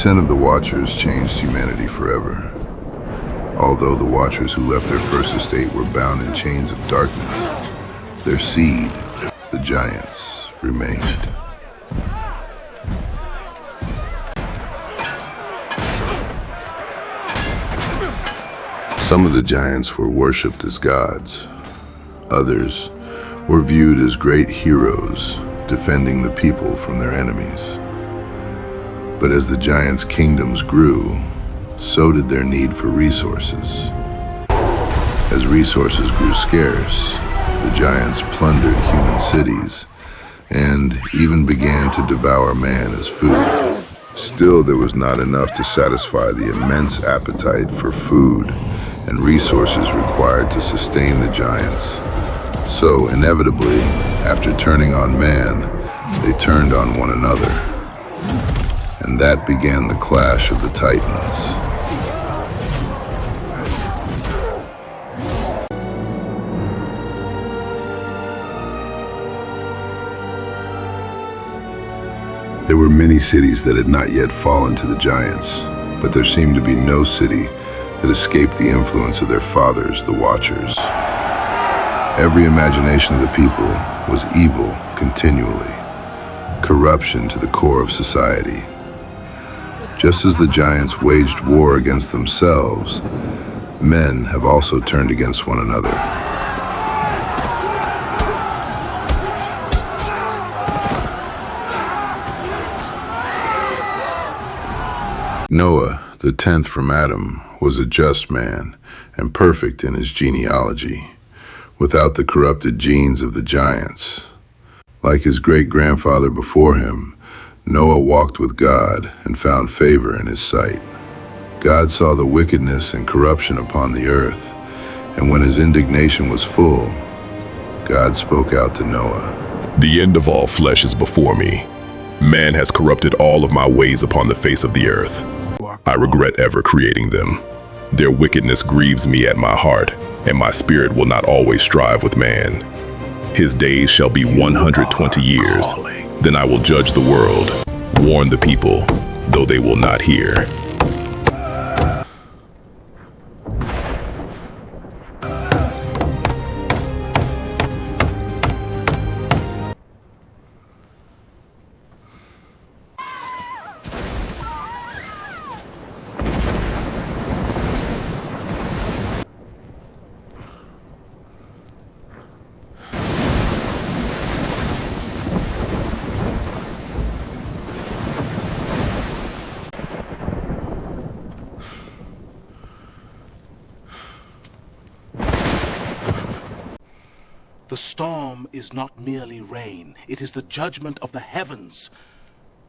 descent of the Watchers changed humanity forever. Although the Watchers who left their first estate were bound in chains of darkness, their seed, the Giants, remained. Some of the Giants were worshipped as gods. Others were viewed as great heroes, defending the people from their enemies. But as the Giants' kingdoms grew, so did their need for resources. As resources grew scarce, the Giants plundered human cities and even began to devour man as food. Still, there was not enough to satisfy the immense appetite for food and resources required to sustain the Giants. So, inevitably, after turning on man, they turned on one another. And that began the clash of the Titans. There were many cities that had not yet fallen to the Giants, but there seemed to be no city that escaped the influence of their fathers, the Watchers. Every imagination of the people was evil continually, corruption to the core of society. Just as the Giants waged war against themselves, men have also turned against one another. Noah, the 10th from Adam, was a just man and perfect in his genealogy, without the corrupted genes of the Giants. Like his great-grandfather before him, Noah walked with God and found favor in his sight. God saw the wickedness and corruption upon the earth, and when his indignation was full, God spoke out to Noah. The end of all flesh is before me. Man has corrupted all of my ways upon the face of the earth. I regret ever creating them. Their wickedness grieves me at my heart, and my spirit will not always strive with man. His days shall be 120 years. Then I will judge the world, warn the people, though they will not hear. The storm is not merely rain, it is the judgment of the heavens.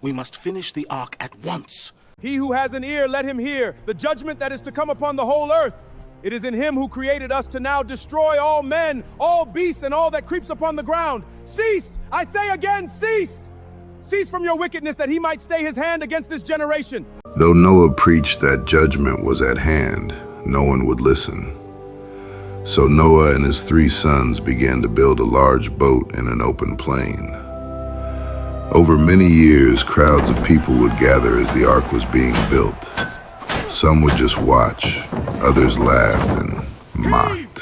We must finish the ark at once. He who has an ear, let him hear the judgment that is to come upon the whole earth. It is in him who created us to now destroy all men, all beasts, and all that creeps upon the ground. Cease! I say again, cease! Cease from your wickedness, that he might stay his hand against this generation. Though Noah preached that judgment was at hand, no one would listen. So Noah and his 3 sons began to build a large boat in an open plain. Over many years, crowds of people would gather as the ark was being built. Some would just watch, others laughed and mocked.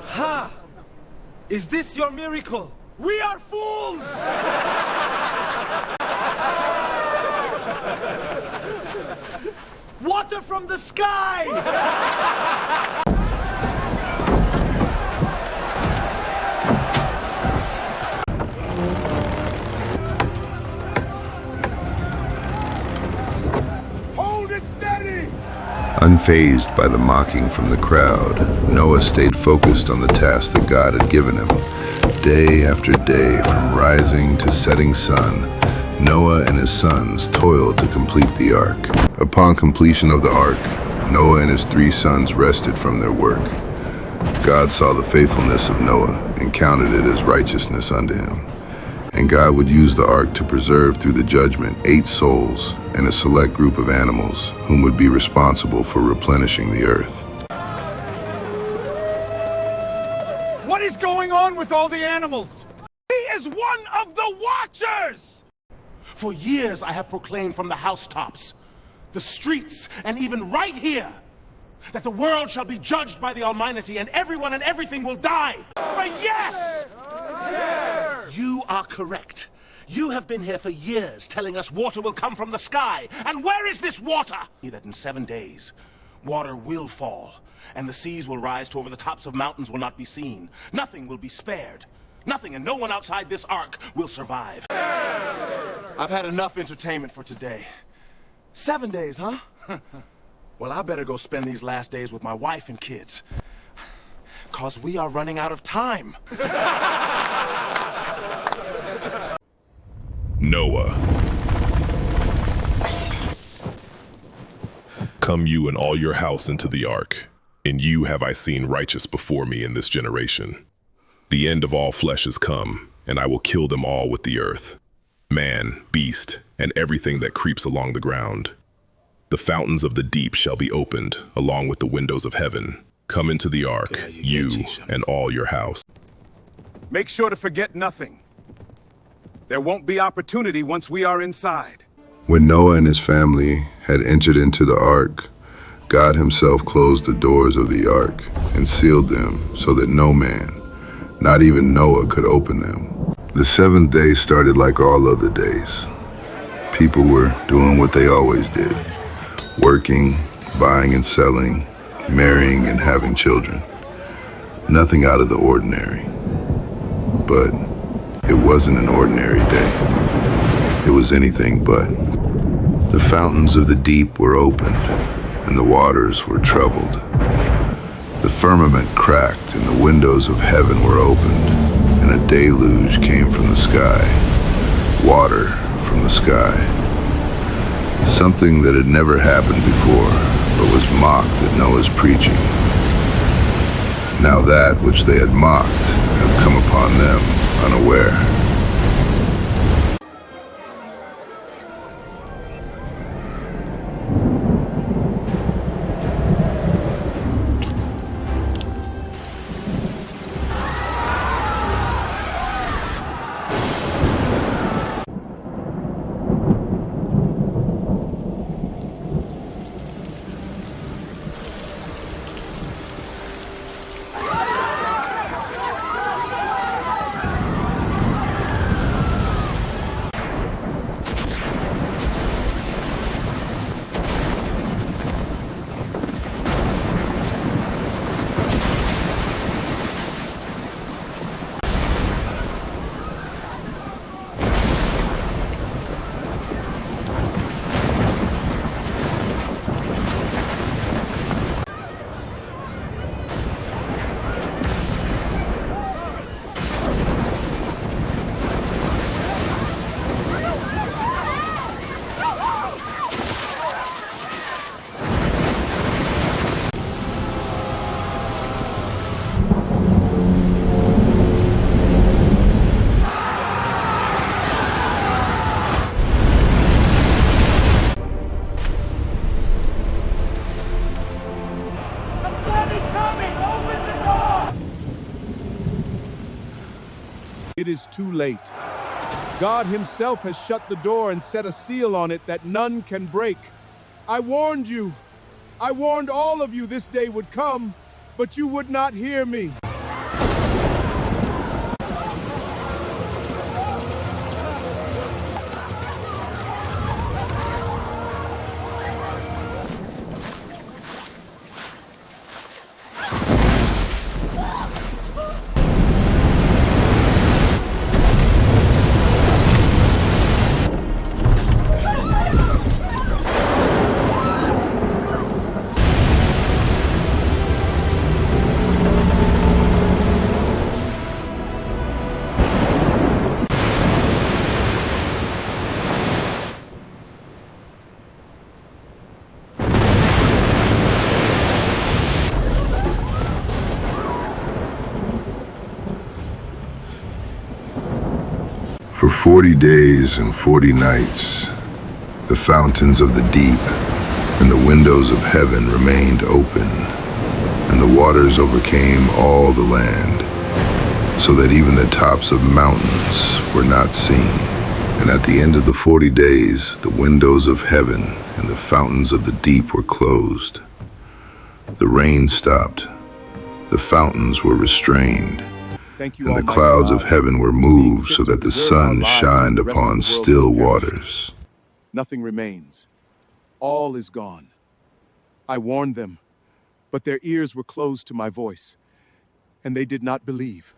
Ha! Is this your miracle? We are fools! Water from the sky! Unfazed by the mocking from the crowd, Noah stayed focused on the task that God had given him. Day after day, from rising to setting sun, Noah and his sons toiled to complete the ark. Upon completion of the ark, Noah and his 3 sons rested from their work. God saw the faithfulness of Noah and counted it as righteousness unto him. And God would use the ark to preserve through the judgment 8 souls and a select group of animals whom would be responsible for replenishing the earth. What is going on with all the animals? He is one of the Watchers! For years I have proclaimed from the housetops, the streets, and even right here, that the world shall be judged by the Almighty and everyone and everything will die. For yes! You are correct. You have been here for years telling us water will come from the sky. And where is this water? That in 7 days, water will fall, and the seas will rise to over the tops of mountains will not be seen. Nothing will be spared. Nothing, and no one outside this ark will survive. I've had enough entertainment for today. 7 days, huh? Well, I better go spend these last days with my wife and kids. 'Cause we are running out of time. Noah. Come you and all your house into the ark. In you have I seen righteous before me in this generation. The end of all flesh is come, and I will kill them all with the earth. Man, beast, and everything that creeps along the ground. The fountains of the deep shall be opened, along with the windows of heaven. Come into the ark, you and all your house. Make sure to forget nothing. There won't be opportunity once we are inside. When Noah and his family had entered into the ark, God himself closed the doors of the ark and sealed them so that no man, not even Noah, could open them. The seventh day started like all other days. People were doing what they always did, working, buying and selling, marrying and having children. Nothing out of the ordinary. But it wasn't an ordinary day. It was anything but. The fountains of the deep were opened, and the waters were troubled. The firmament cracked, and the windows of heaven were opened, and a deluge came from the sky, water from the sky. Something that had never happened before, but was mocked at Noah's preaching. Now that which they had mocked have come upon them unaware. It is too late. God himself has shut the door and set a seal on it that none can break. I warned you. I warned all of you this day would come, but you would not hear me. For 40 days and 40 nights, the fountains of the deep and the windows of heaven remained open, and the waters overcame all the land, so that even the tops of mountains were not seen, And at the end of the 40 days, the windows of heaven and the fountains of the deep were closed. The rain stopped. The fountains were restrained. Thank you, And the Almighty clouds God, of heaven were for moved seeing so fit to that the preserve our sun lives shined when the rest of upon the world still has perished. waters. Nothing remains. All is gone. I warned them, but their ears were closed to my voice, and they did not believe.